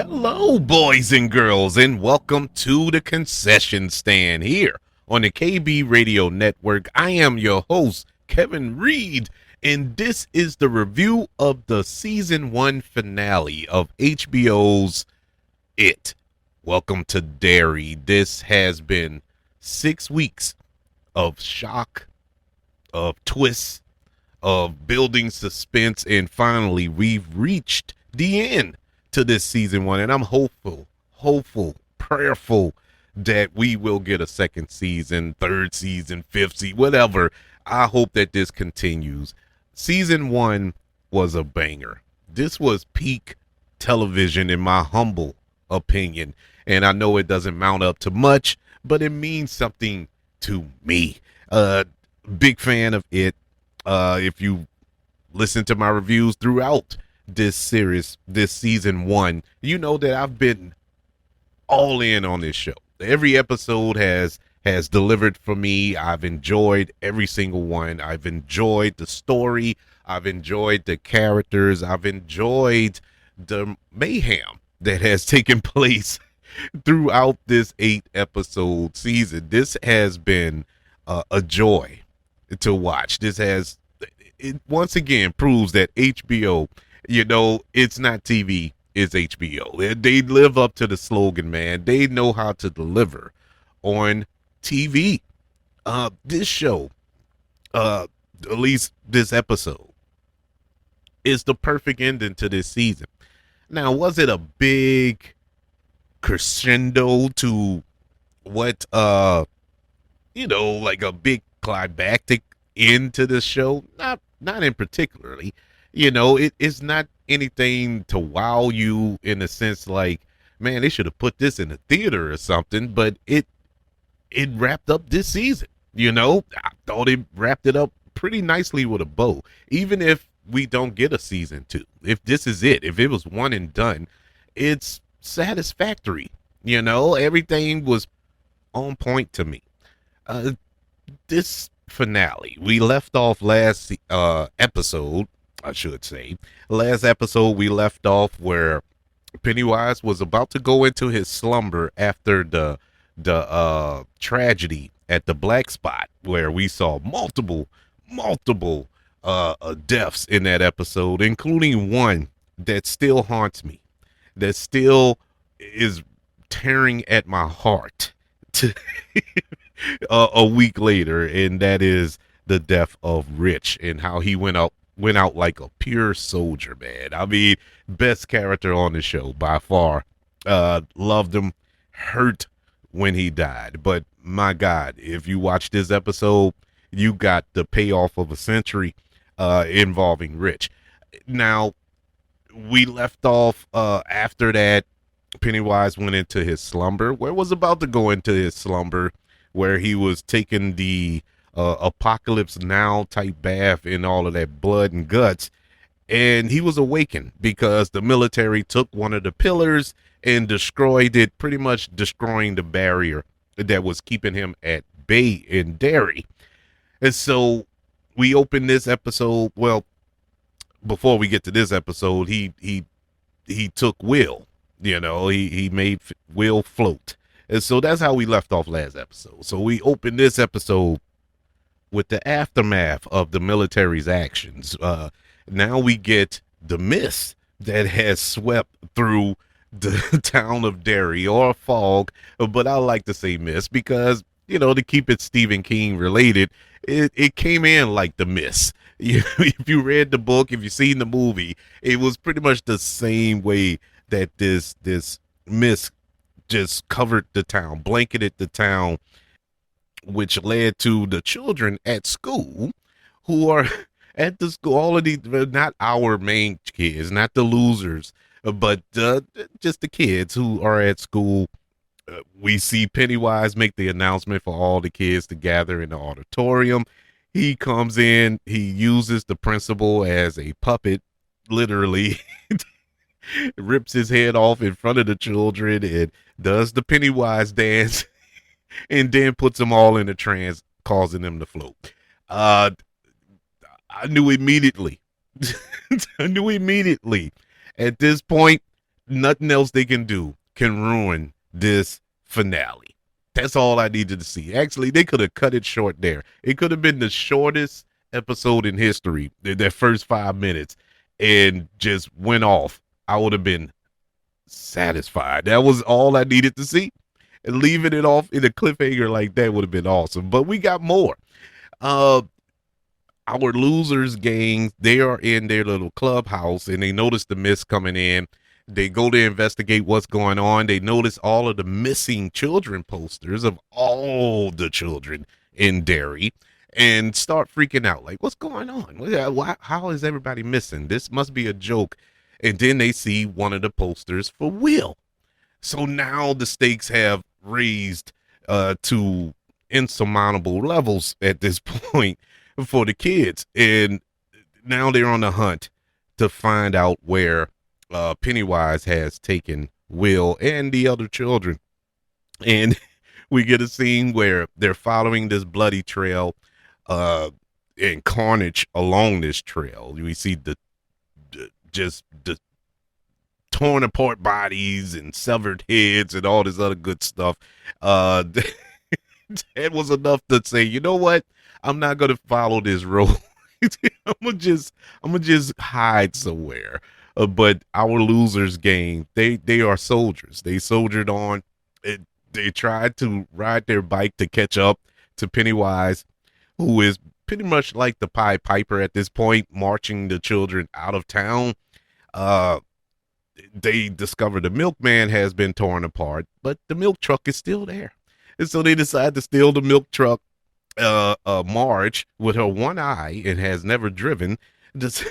Hello, boys and girls, and welcome to the concession stand here on the KB Radio Network. I am your host, Kevin Reed, and this is the review of the season 1 finale of HBO's It. Welcome to Derry. This has been 6 weeks of shock, of twists, of building suspense, and finally we've reached the end to this season 1, and I'm hopeful, prayerful that we will get a second season, third season, fifth season, whatever. I hope that this continues. Season 1 was a banger. This was peak television in my humble opinion, and I know it doesn't mount up to much, but it means something to me. Big fan of it. If you listen to my reviews throughout this series, this season 1, you know that I've been all in on this show. Every episode has delivered for me. I've enjoyed every single one. I've enjoyed the story. I've enjoyed the characters. I've enjoyed the mayhem that has taken place throughout this 8-episode season. This has been a joy to watch. It once again proves that HBO, it's not TV, it's HBO. They live up to the slogan, man. They know how to deliver on TV. This show, at least this episode, is the perfect ending to this season. Now, was it a big crescendo to what, like a big climactic end to this show? Not in particularly. It's not anything to wow you in a sense like, man, they should have put this in the theater or something, but it wrapped up this season. I thought it wrapped it up pretty nicely with a bow. Even if we don't get a season 2, if this is it, if it was one and done, it's satisfactory. Everything was on point to me. This finale, we left off last episode, I should say. Last episode, we left off where Pennywise was about to go into his slumber after the tragedy at the Black Spot, where we saw multiple deaths in that episode, including one that still haunts me, that still is tearing at my heart to a week later, and that is the death of Rich and how he went out like a pure soldier, man. I mean, best character on the show by far. Loved him. Hurt when he died, but my God, if you watch this episode, you got the payoff of a century involving Rich. Now, we left off after that. Pennywise went into his slumber, where was about to go into his slumber, where he was taking the Apocalypse Now type bath in all of that blood and guts, and he was awakened because the military took one of the pillars and destroyed it, pretty much destroying the barrier that was keeping him at bay in Derry. And so we open this episode, well, before we get to this episode, he took Will, he made Will float. And so that's how we left off last episode. So we open this episode with the aftermath of the military's actions. Now we get the mist that has swept through the town of Derry, or fog, but I like to say mist because, to keep it Stephen King related, it came in like the mist. If you read the book, if you've seen the movie, it was pretty much the same way that this mist just covered the town, blanketed the town, which led to the children at school who are at the school, all of these, not our main kids, not the losers, but just the kids who are at school. We see Pennywise make the announcement for all the kids to gather in the auditorium. He comes in, he uses the principal as a puppet, literally. Rips his head off in front of the children and does the Pennywise dance and then puts them all in a trance, causing them to float. I knew immediately. I knew immediately. At this point, Nothing else they can do can ruin this finale. That's all I needed to see. Actually, they could have cut it short there. It could have been the shortest episode in history, that first 5 minutes, and just went off. I would have been satisfied. That was all I needed to see. And leaving it off in a cliffhanger like that would have been awesome. But we got more. Uh, our losers gang, they are in their little clubhouse and they notice the mist coming in. They go to investigate what's going on. They notice all of the missing children posters of all the children in Derry and start freaking out. Like, what's going on? How is everybody missing? This must be a joke. And then they see one of the posters for Will. So now the stakes have raised to insurmountable levels at this point for the kids. And now they're on the hunt to find out where Pennywise has taken Will and the other children. And we get a scene where they're following this bloody trail and carnage along this trail. We see just the torn apart bodies and severed heads and all this other good stuff. That was enough to say, you know what? I'm not gonna follow this road. I'm gonna just hide somewhere. But our losers gang, they are soldiers. They soldiered on. They tried to ride their bike to catch up to Pennywise, who is pretty much like the Pied Piper at this point, marching the children out of town. They discover the milkman has been torn apart, but the milk truck is still there. And so they decide to steal the milk truck. Marge, with her one eye and has never driven, just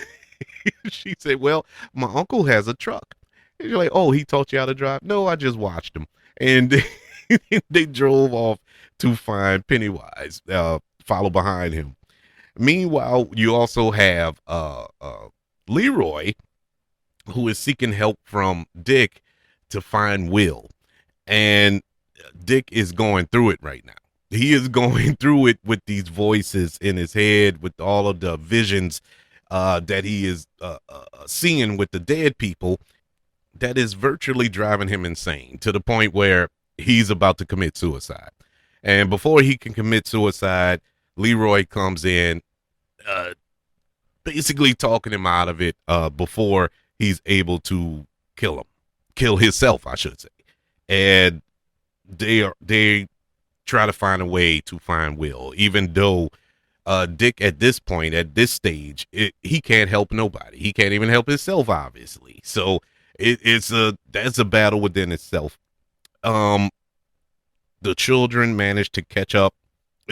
she said, well, my uncle has a truck. And you're like, oh, he taught you how to drive? No, I just watched him. And they drove off to find Pennywise, follow behind him. Meanwhile, you also have Leroy, who is seeking help from Dick to find Will. And Dick is going through it right now. He is going through it with these voices in his head, with all of the visions that he is seeing with the dead people, that is virtually driving him insane to the point where he's about to commit suicide. And before he can commit suicide, Leroy comes in, basically talking him out of it before he's able to kill himself, I should say. And they try to find a way to find Will, even though Dick at this point, at this stage, he can't help nobody. He can't even help himself, obviously. So that's a battle within itself. The children managed to catch up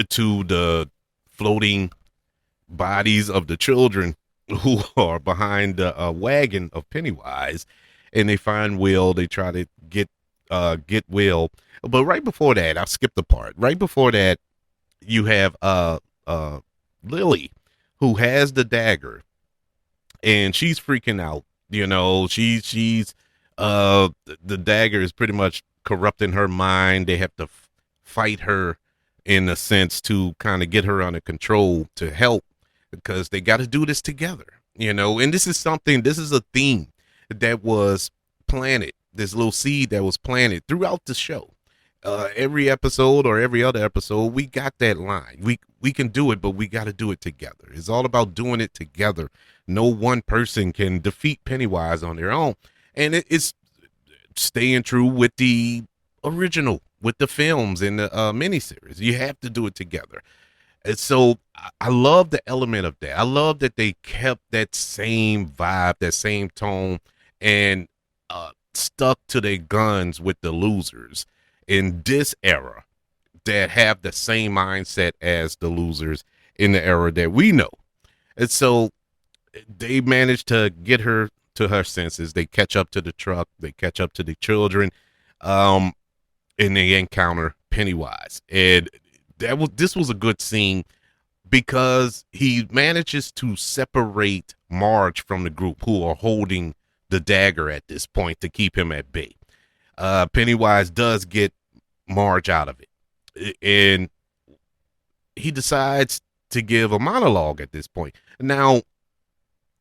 to the floating bodies of the children who are behind the wagon of Pennywise, and they find Will. They try to get Will, but right before that, I skipped the part. Right before that, you have Lily, who has the dagger, and she's freaking out. You know, she's the dagger is pretty much corrupting her mind. They have to fight her in a sense to kind of get her under control to help, because they got to do this together. You know, and this is a theme that was planted, this little seed that was planted throughout the show. Every episode or every other episode, we got that line. We can do it, but we got to do it together. It's all about doing it together. No one person can defeat Pennywise on their own. And it's staying true with the original, with the films and the miniseries. You have to do it together. And so I love the element of that. I love that they kept that same vibe, that same tone, and stuck to their guns with the losers in this era that have the same mindset as the losers in the era that we know. And so they managed to get her to her senses. They catch up to the truck. They catch up to the children, and they encounter Pennywise. And this was a good scene because he manages to separate Marge from the group, who are holding the dagger at this point to keep him at bay. Pennywise does get Marge out of it, and he decides to give a monologue at this point. Now,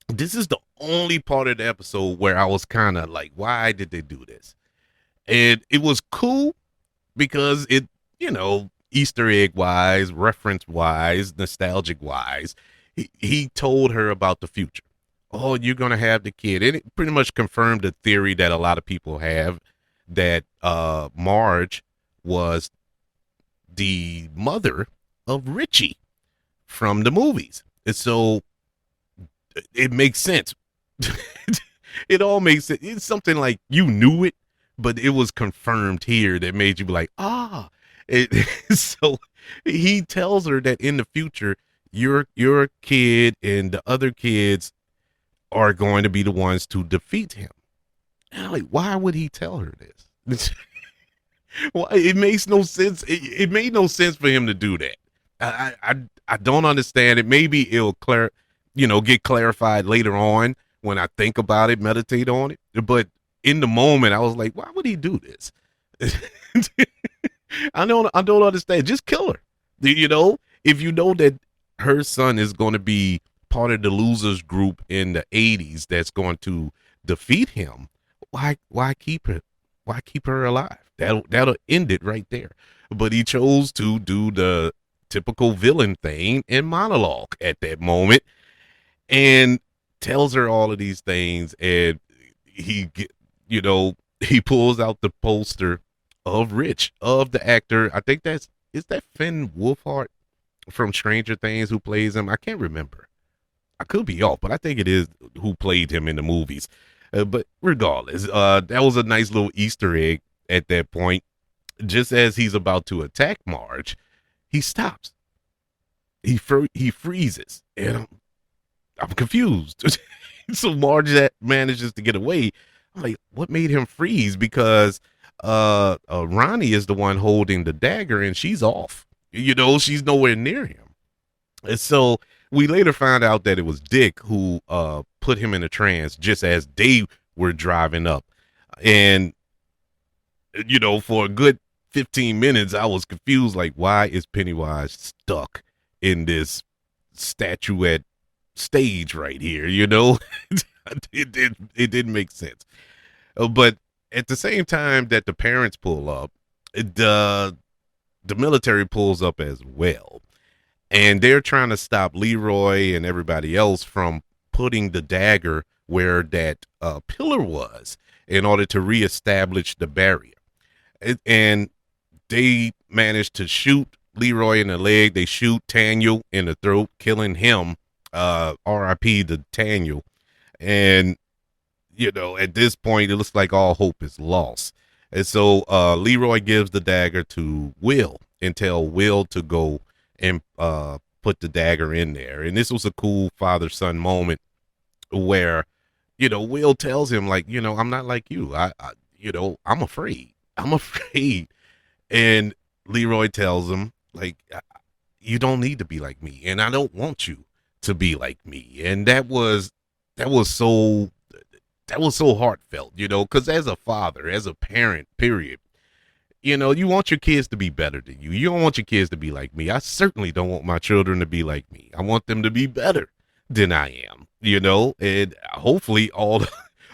This is the only part of the episode where I was kind of like, why did they do this? And it was cool because it, Easter egg wise, reference wise, nostalgic wise, he told her about the future. Oh, you're gonna have the kid, and it pretty much confirmed the theory that a lot of people have that Marge was the mother of Richie from the movies, and so it makes sense. It all makes sense. It's something like you knew it, but it was confirmed here that made you be like, ah. So he tells her that in the future, your kid and the other kids are going to be the ones to defeat him. And I'm like, why would he tell her this? Well, it makes no sense. It made no sense for him to do that. I don't understand it. Maybe it'll get clarified later on when I think about it, meditate on it. But in the moment, I was like, why would he do this? I don't understand. Just kill her. If you know that her son is going to be part of the losers group in the 80s that's going to defeat him, why keep her? Why keep her alive? That'll end it right there. But he chose to do the typical villain thing and monologue at that moment and tells her all of these things, and he pulls out the poster of Rich, of the actor. I think is that Finn Wolfhard from Stranger Things who plays him. I can't remember. I could be off, but I think it is who played him in the movies. But regardless, that was a nice little Easter egg at that point. Just as he's about to attack Marge, he stops. He freezes, and I'm confused. So Marge that manages to get away. I'm like, what made him freeze? Because Ronnie is the one holding the dagger, and she's off. She's nowhere near him. And so we later found out that it was Dick who put him in a trance just as they were driving up. And, for a good 15 minutes, I was confused. Like, why is Pennywise stuck in this statuette stage right here? It didn't make sense. But at the same time that the parents pull up, the military pulls up as well. And they're trying to stop Leroy and everybody else from putting the dagger where that pillar was in order to reestablish the barrier. And they managed to shoot Leroy in the leg. They shoot Daniel in the throat, killing him. R.I.P. to Daniel. And, at this point, it looks like all hope is lost. And so Leroy gives the dagger to Will and tell Will to go and put the dagger in there. And this was a cool father-son moment where, Will tells him, like, I'm not like you. I'm afraid. I'm afraid. And Leroy tells him, like, you don't need to be like me, and I don't want you to be like me. And that was so heartfelt, because as a father, as a parent, period, you want your kids to be better than you. You don't want your kids to be like me. I certainly don't want my children to be like me. I want them to be better than I am, and hopefully all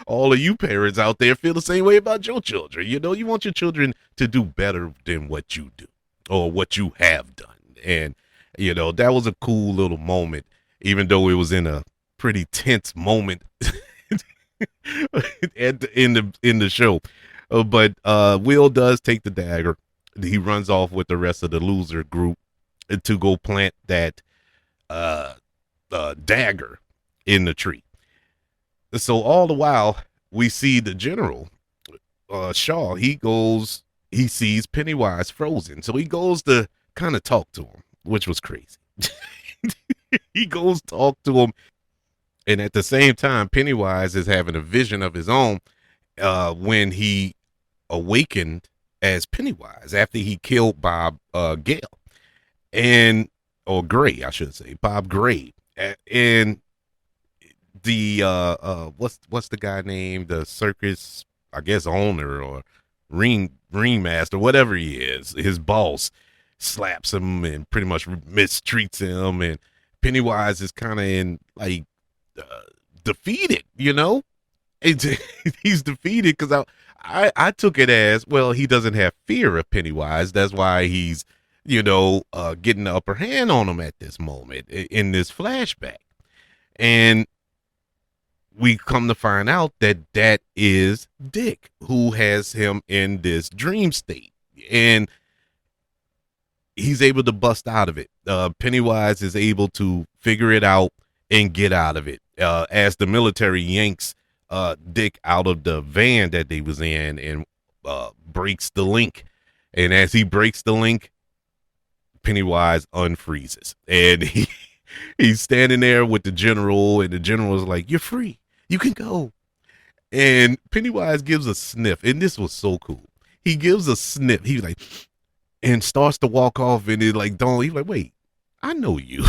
of you parents out there feel the same way about your children. You want your children to do better than what you do or what you have done. And, that was a cool little moment, even though it was in a pretty tense moment in the show. But Will does take the dagger. He runs off with the rest of the loser group to go plant that dagger in the tree. So all the while, we see the general, Shaw. He sees Pennywise frozen. So he goes to kind of talk to him, which was crazy. He goes talk to him. And at the same time, Pennywise is having a vision of his own when he awakened as Pennywise after he killed Bob Gale or Gray, I should say, Bob Gray. And the what's the guy named, the circus, I guess, owner or ringmaster, whatever he is, his boss slaps him and pretty much mistreats him, and Pennywise is kind of in like defeated, It's, he's defeated because I took it as, well, he doesn't have fear of Pennywise. That's why he's, getting the upper hand on him at this moment in this flashback. And we come to find out that that is Dick, who has him in this dream state. And he's able to bust out of it. Pennywise is able to figure it out and get out of it. As the military yanks Dick out of the van that they was in and breaks the link. And as he breaks the link, Pennywise unfreezes. And he's standing there with the general, and the general is like, "You're free. You can go." And Pennywise gives a sniff, and this was so cool. He gives a sniff. He's like, and starts to walk off, and he's like, he's like, "Wait, I know you.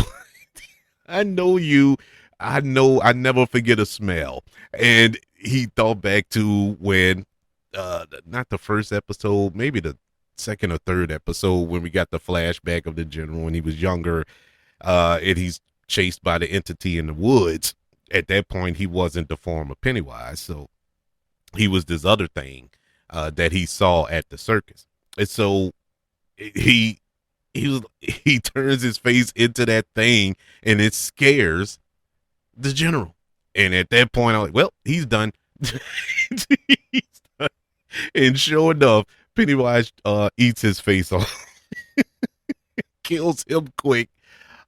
I know you. I never forget a smell." And he thought back to when, not the first episode, maybe the second or third episode, when we got the flashback of the general when he was younger, and he's chased by the entity in the woods. At that point, he wasn't the form of Pennywise, so he was this other thing that he saw at the circus. And so he turns his face into that thing, and it scares the general. And at that point, I'm like, well, he's done. He's done. And sure enough, Pennywise eats his face off, kills him quick.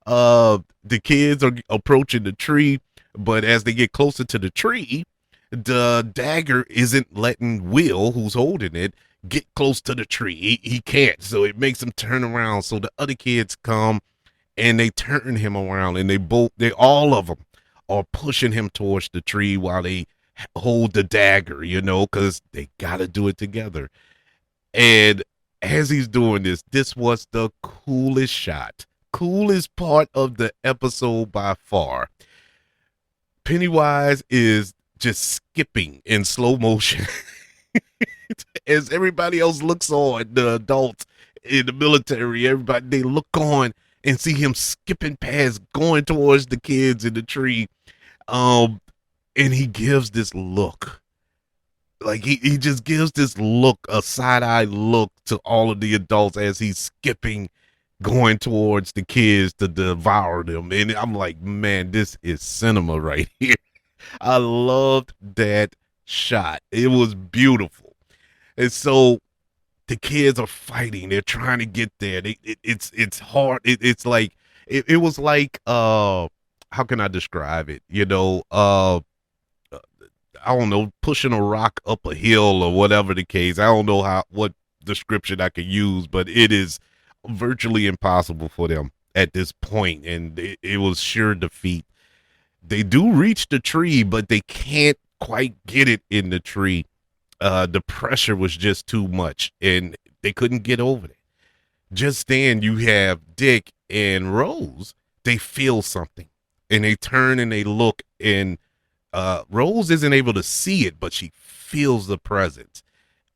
The kids are approaching the tree, but as they get closer to the tree, the dagger isn't letting Will, who's holding it, get close to the tree. He can't, so it makes him turn around. So the other kids come and they turn him around, and all of them are pushing him towards the tree while they hold the dagger, because they got to do it together. And as he's doing this was the coolest shot, coolest part of the episode by far. Pennywise is just skipping in slow motion as everybody else looks on, the adults in the military, everybody, they look on and see him skipping past, going towards the kids in the tree. And he gives this look. Like he just gives this look, a side-eye look to all of the adults as he's skipping, going towards the kids to devour them. And I'm like, man, this is cinema right here. I loved that shot. It was beautiful. And so the kids are fighting. They're trying to get there. It's hard. It was like, how can I describe it? I don't know, pushing a rock up a hill or whatever the case. I don't know what description I could use, but it is virtually impossible for them at this point, and it was sure defeat. They do reach the tree, but they can't quite get it in the tree. The pressure was just too much, and they couldn't get over it. Just then, you have Dick and Rose. They feel something, and they turn and they look, and Rose isn't able to see it, but she feels the presence.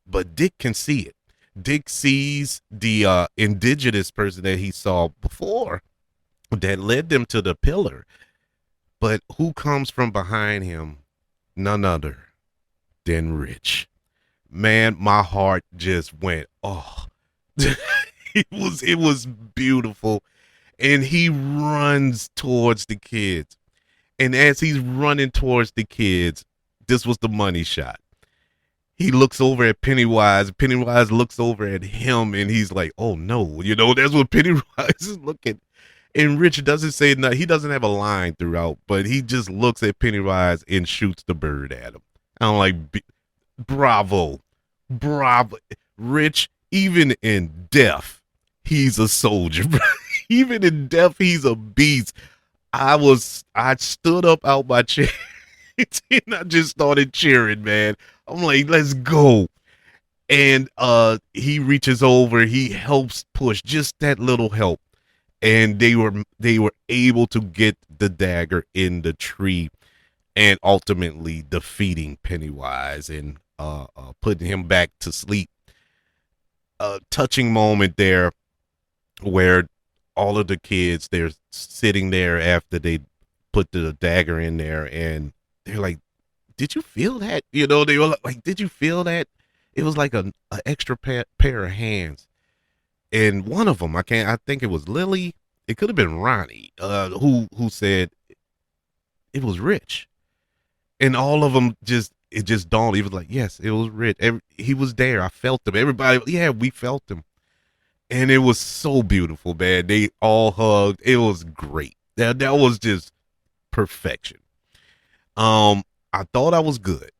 But Dick can see it. Dick sees the indigenous person that he saw before that led them to the pillar. But who comes from behind him? None other than Rich. Man, my heart just went, oh. It was beautiful. And he runs towards the kids. And as he's running towards the kids, this was the money shot. He looks over at Pennywise. Pennywise looks over at him, and he's like, oh, no. That's what Pennywise is looking. And Rich doesn't say nothing. He doesn't have a line throughout, but he just looks at Pennywise and shoots the bird at him. I'm like, bravo. Bravo. Rich, even in death, he's a soldier. Even in death, he's a beast. I stood up out my chair and I just started cheering, man. I'm like, let's go. And he reaches over, he helps push, just that little help. And they were able to get the dagger in the tree and ultimately defeating Pennywise and putting him back to sleep. A touching moment there where all of the kids, they're sitting there after they put the dagger in there, and they're like, did you feel that? They were like, did you feel that? It was like a extra pair of hands. And one of them, I think it was Lily. It could have been Ronnie, who said it was Rich. And all of them it just dawned. He was like, yes, it was Rich. He was there. I felt him. Everybody, yeah, we felt him. And it was so beautiful, man. They all hugged. It was great. That was just perfection. I thought I was good.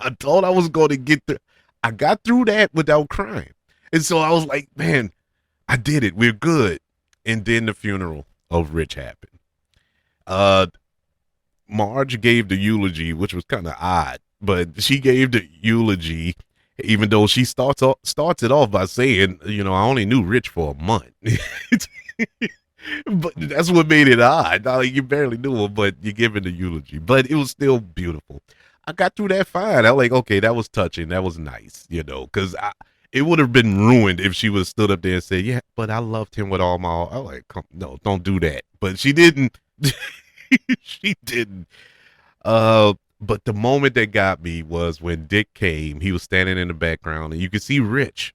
I thought I was going to get through. I got through that without crying. And so I was like, man, I did it. We're good. And then the funeral of Rich happened. Uh, Marge gave the eulogy, which was kind of odd, but she gave the eulogy, even though she starts it off by saying, I only knew Rich for a month. But that's what made it odd. Like, you barely knew him, but you're giving the eulogy. But it was still beautiful. I got through that fine. I was like, okay, that was touching. That was nice, because it would have been ruined if she would have stood up there and said, yeah, but I loved him with all my heart. I was like, no, don't do that. But she didn't. She didn't. But the moment that got me was when Dick came. He was standing in the background, and you could see Rich.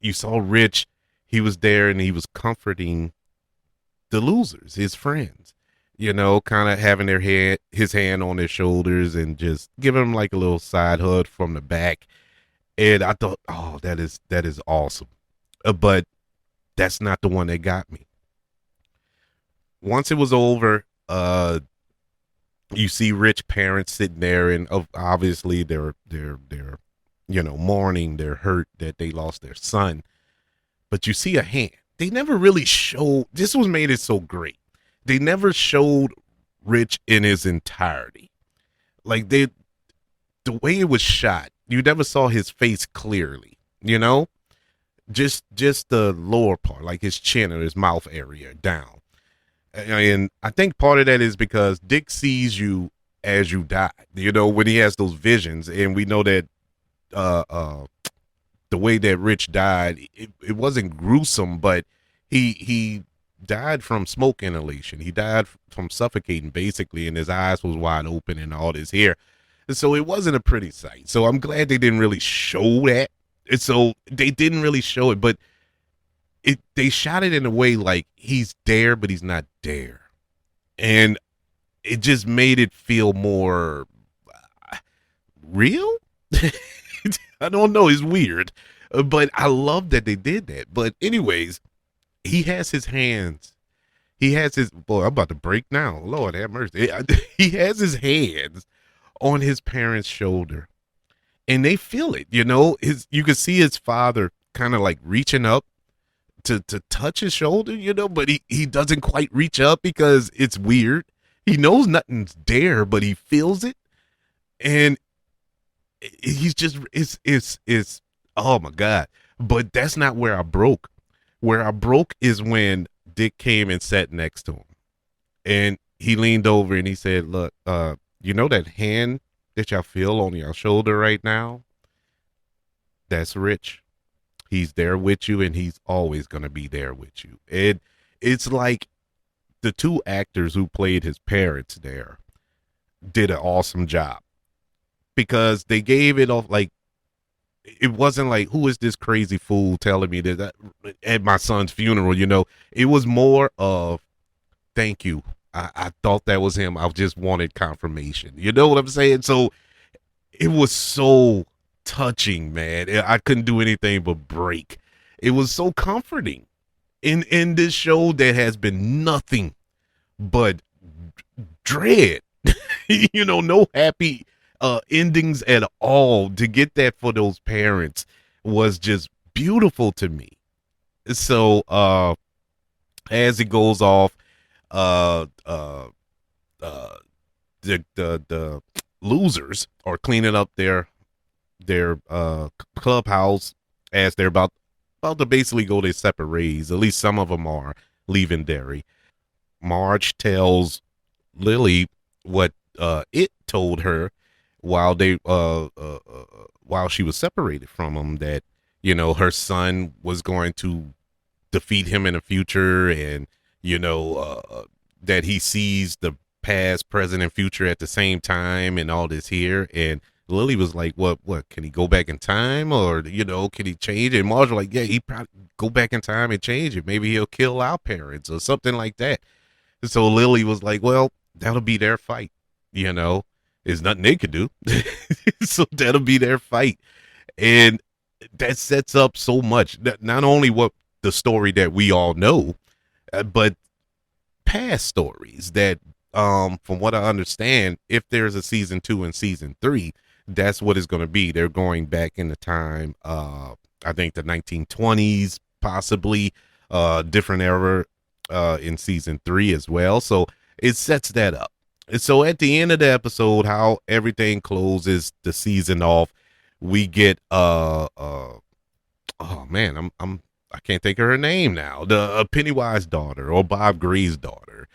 You saw Rich. He was there, and he was comforting the losers, his friends, kind of having his hand on their shoulders and just giving them like a little side hug from the back. And I thought, oh, that is awesome. But that's not the one that got me. Once it was over, you see Rich parents sitting there, and obviously they're mourning, they're hurt that they lost their son. But you see a hand. They never really showed. This was made it so great. They never showed Rich in his entirety. Like, the way it was shot, you never saw his face clearly. Just the lower part, like his chin or his mouth area down. And I think part of that is because Dick sees you as you die. When he has those visions, and we know that the way that Rich died, it wasn't gruesome, but he died from smoke inhalation. He died from suffocating, basically, and his eyes was wide open and all this hair. And so it wasn't a pretty sight. So I'm glad they didn't really show that. And so they didn't really show it, but they shot it in a way like he's there, but he's not there. And it just made it feel more real. I don't know. It's weird, but I love that they did that. But anyways, he has his hands. He has his, boy, I'm about to break now. Lord have mercy. He has his hands on his parents' shoulder, and they feel it. You can see his father kind of like reaching up to touch his shoulder, but he doesn't quite reach up because it's weird. He knows nothing's there, but he feels it. And he's just, it's, oh my God. But that's not where I broke. Where I broke is when Dick came and sat next to him. And he leaned over and he said, look, that hand that y'all feel on your shoulder right now? That's Rich. He's there with you, and he's always going to be there with you. And it's like the two actors who played his parents there did an awesome job, because they gave it off like, it wasn't like, who is this crazy fool telling me that at my son's funeral? It was more of, thank you. I thought that was him. I just wanted confirmation. You know what I'm saying? So it was so touching, man. I couldn't do anything but break. It was so comforting in this show that has been nothing but dread. No happy endings at all. To get that for those parents was just beautiful to me. So as it goes off, the losers are cleaning up their clubhouse as they're about to basically go their separate ways. At least some of them are leaving Derry. Marge tells Lily what it told her while while she was separated from him, that her son was going to defeat him in the future, and that he sees the past, present, and future at the same time and all this here. And Lily was like, what, can he go back in time, or, can he change it? And Marge was like, yeah, he probably go back in time and change it. Maybe he'll kill our parents or something like that. So Lily was like, well, that'll be their fight. There's nothing they could do. So that'll be their fight. And that sets up so much, not only what the story that we all know, but past stories that, from what I understand, if there's a season 2 and season 3, that's what it's going to be. They're going back in the time, I think the 1920s, possibly, different era, in season 3 as well. So it sets that up. And so at the end of the episode, how everything closes the season off, we get, oh man, I can't think of her name now. The Pennywise daughter, or Bob Gray's daughter,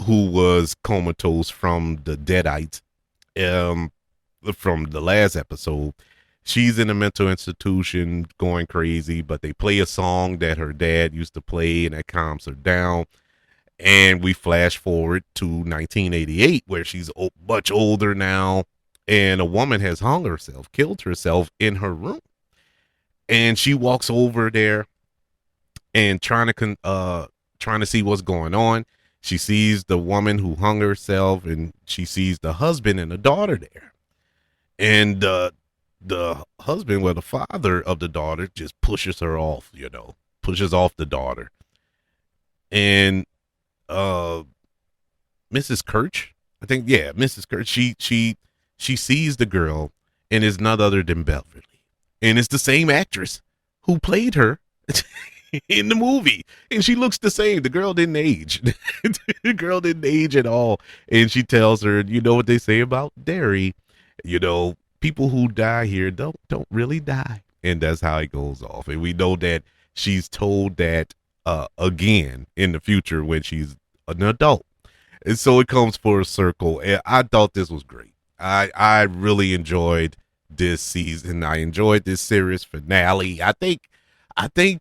who was comatose from the Deadites, from the last episode. She's in a mental institution going crazy, but they play a song that her dad used to play, and that calms her down. And we flash forward to 1988, where she's much older now, and a woman has hung herself, killed herself in her room. And she walks over there and trying to see what's going on. She sees the woman who hung herself, and she sees the husband and the daughter there. And the husband, well, the father of the daughter, just pushes her off, pushes off the daughter. And Mrs. Kirch, I think, yeah, Mrs. Kirch, she sees the girl, and is none other than Beverly. And it's the same actress who played her in the movie. And she looks the same. The girl didn't age. The girl didn't age at all. And she tells her, you know what they say about Derry? People who die here don't really die. And that's how it goes off. And we know that she's told that again in the future when she's an adult. And so it comes full circle. And I thought this was great. I really enjoyed this season. I enjoyed this series finale. I think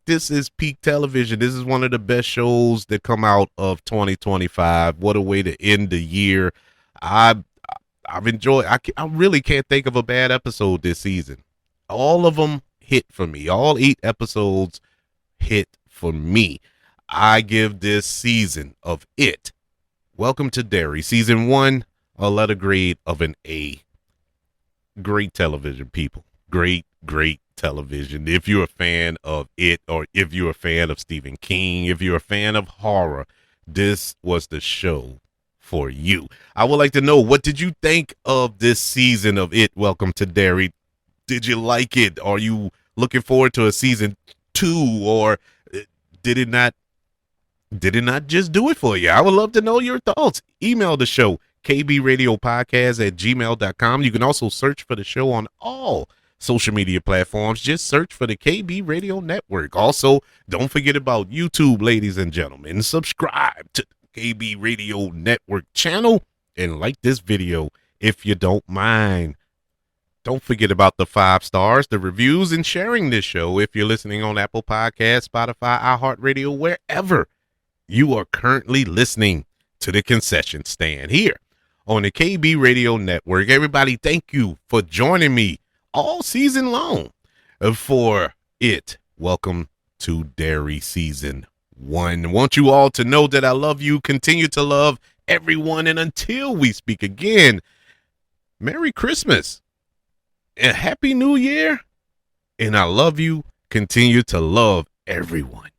this is peak television. This is one of the best shows that come out of 2025. What a way to end the year. I've enjoyed. I really can't think of a bad episode this season. All of them hit for me. All 8 episodes hit for me. I give this season of It, Welcome to Derry, season 1, a letter grade of an A. Great television, people. Great television. If you're a fan of It, or if you're a fan of Stephen King, if you're a fan of horror, this was the show for you. I would like to know, what did you think of this season of It, Welcome to Derry? Did you like it? Are you looking forward to a season 2, or did it not just do it for you? I would love to know your thoughts. Email the show, kbradiopodcast@gmail.com. You can also search for the show on all social media platforms. Just search for the KB Radio Network. Also, don't forget about YouTube, ladies and gentlemen. Subscribe to the KB Radio Network channel and like this video if you don't mind. Don't forget about the 5 stars, the reviews, and sharing this show if you're listening on Apple Podcasts, Spotify, iHeartRadio, wherever you are currently listening to the concession stand here on the KB Radio Network. Everybody, thank you for joining me all season long for It, Welcome to Derry season 1. I want you all to know that I love you. Continue to love everyone. And until we speak again, Merry Christmas and Happy New Year. And I love you. Continue to love everyone.